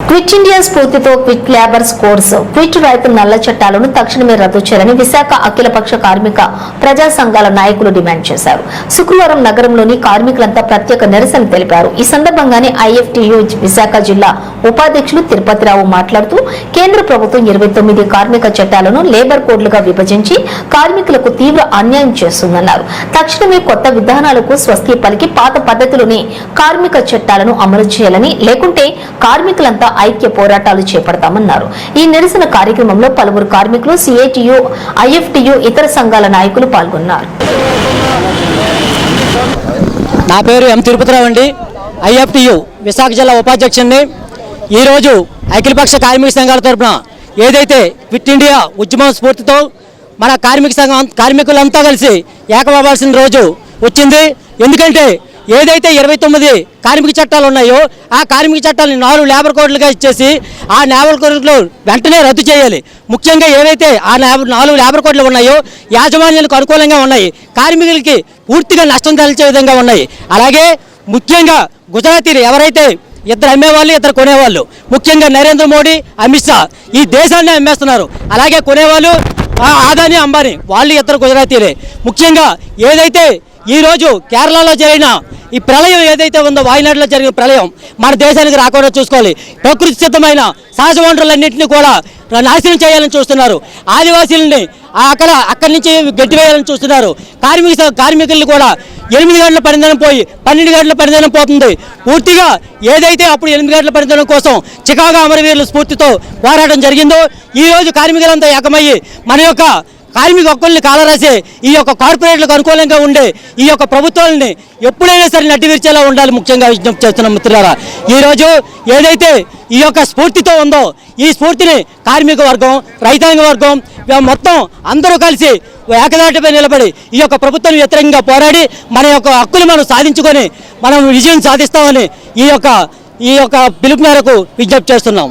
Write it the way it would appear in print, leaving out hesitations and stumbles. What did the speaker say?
Quit India స్ఫూర్తితో quit labours course quit రైతు నల్ల చట్టాలను తక్షణమే రద్దు చేయాలని విశాఖ అఖిలపక్ష కార్మిక ప్రజా సంఘాల నాయకులు డిమాండ్ చేశారు. శుక్రవారం నగరంలోని కార్మికులంతా ప్రత్యేక నిరసన తెలిపారు. ఈ సందర్భంగానే ఐఎఫ్టియు విశాఖ జిల్లా ఉపాధ్యక్షులు తిరుపతిరావు మాట్లాడుతూ కేంద్ర ప్రభుత్వం 29 కార్మిక చట్టాలను లేబర్ కోడ్లుగా విభజించి కార్మికులకు తీవ్ర అన్యాయం చేస్తుందన్నారు. తక్షణమే కొత్త విధానాలకు స్వస్తి పలికి పాత పద్ధతిలోనే కార్మిక చట్టాలను అమలు చేయాలని, లేకుంటే కార్మికులంతా ఐక్య పోరాటాలు చేపడతామన్నారు. ఈ నిరసన కార్యక్రమంలో పలువురు కార్మికులు, సిఐటియు, ఐఎఫ్టియు, ఇతర సంఘాల నాయకులు పాల్గొన్నారు. నా పేరు ఎం తిరుపతిరావు అండి. ఐఎఫ్టియు విశాఖ జిల్లా ఉపాధ్యక్షుడిని. ఈరోజు అఖిలపక్ష కార్మిక సంఘాల తరఫున ఏదైతే క్విట్ ఇండియా ఉద్యమం స్ఫూర్తితో మన కార్మికులంతా కలిసి ఏకమవ్వాల్సిన రోజు వచ్చింది. ఎందుకంటే ఏదైతే 29 కార్మిక చట్టాలు ఉన్నాయో ఆ కార్మిక చట్టాలను 4 లేబర్ కోడ్లుగా ఇచ్చేసి ఆ లేబర్ కోడ్లు వెంటనే రద్దు చేయాలి. ముఖ్యంగా ఏవైతే ఆ 4 లేబర్ కోడ్లు ఉన్నాయో యాజమాన్యాలకు అనుకూలంగా ఉన్నాయి, కార్మికులకి పూర్తిగా నష్టం తలచే విధంగా ఉన్నాయి. అలాగే ముఖ్యంగా గుజరాతీలు ఎవరైతే ఇద్దరు అమ్మేవాళ్ళు, ఇద్దరు కొనేవాళ్ళు, ముఖ్యంగా నరేంద్ర మోడీ, అమిత్ షా ఈ దేశాన్ని అమ్మేస్తున్నారు. అలాగే కొనేవాళ్ళు ఆదాని, అంబానీ, వాళ్ళు ఇద్దరు గుజరాతీలే. ముఖ్యంగా ఏదైతే ఈరోజు కేరళలో జరిగిన ఈ ప్రళయం ఏదైతే ఉందో, వాయనాడులో జరిగిన ప్రళయం మన దేశానికి రాకుండా చూసుకోవాలి. ప్రకృతి సిద్ధమైన సహజ వనరులన్నింటినీ కూడా నాశనం చేయాలని చూస్తున్నారు. ఆదివాసీలని అక్కడి నుంచి గట్టివేయాలని చూస్తున్నారు. కార్మికుల్ని కూడా 8 గంటల పనిదినం పోయి 12 గంటల పనిదినం పోతుంది. పూర్తిగా ఏదైతే అప్పుడు 8 గంటల పనిదినం కోసం చికాగో అమరవీరుల స్ఫూర్తితో పోరాటం జరిగిందో, ఈరోజు కార్మికులంతా ఏకమయ్యి మన యొక్క కార్మిక హక్కుల్ని కాలరాసే ఈ యొక్క కార్పొరేట్లకు అనుకూలంగా ఉండే ఈ యొక్క ప్రభుత్వాలని ఎప్పుడైనా సరే నడ్డివిర్చేలా ఉండాలి. ముఖ్యంగా విజ్ఞప్తి చేస్తున్న మిత్రులారా, ఈరోజు ఏదైతే ఈ యొక్క స్ఫూర్తితో ఉందో ఈ స్ఫూర్తిని కార్మిక వర్గం, రైతాంగ వర్గం మొత్తం అందరూ కలిసి ఏకదాటిపై నిలబడి ఈ యొక్క ప్రభుత్వాన్ని వ్యతిరేకంగా పోరాడి మన యొక్క హక్కులు మనం సాధించుకొని మనం విజయం సాధిస్తామని ఈ యొక్క పిలుపు మేరకు విజ్ఞప్తి చేస్తున్నాం.